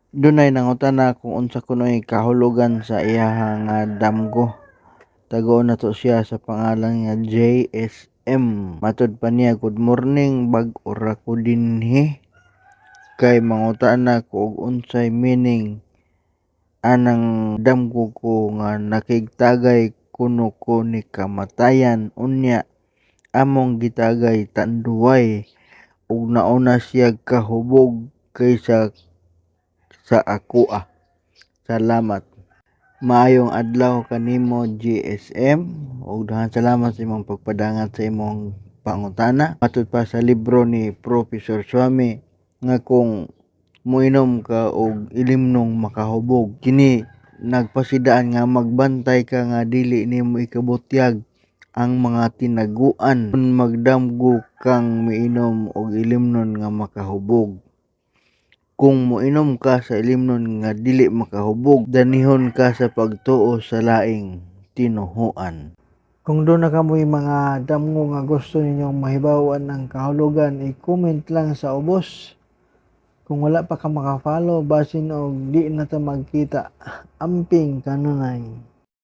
Dunay nangutana kung unsa kunoy kahulugan sa iyaha nga damgo. Tagoon nato siya sa pangalan nga JSM. Matud pa niya, good morning, bag-o ra ko dinhi. Kay mangutana ko og unsay meaning anang damgo ko nga nakigtagay kuno ko ni kamatayan. Unya among gitagay tanduway ug nauna siya kahubog kaysa sa akoa. Salamat. Maayong adlaw kanimo GSM ug daghang salamat sa imong pagpadangat sa imong pangutana. Matud pa sa libro ni Professor Swami nga kung moinom ka og ilimnong makahubog, kini nagpasidaan nga magbantay ka nga dili nimo ikabutyag ang mga tinaguan kung magdamgo kang miinom og ilimnon nga makahubog. Kung moinom ka sa ilimnon nga dili makahubog, danihon ka sa pagtuo sa laing tinuhuan. Kung doon na kamoy mga damgo nga gusto ninyong mahibawan ng kahulugan, i-comment lang sa ubos. Kung wala pa ka makafollow, basin og di na ta magkita. Amping kanunay.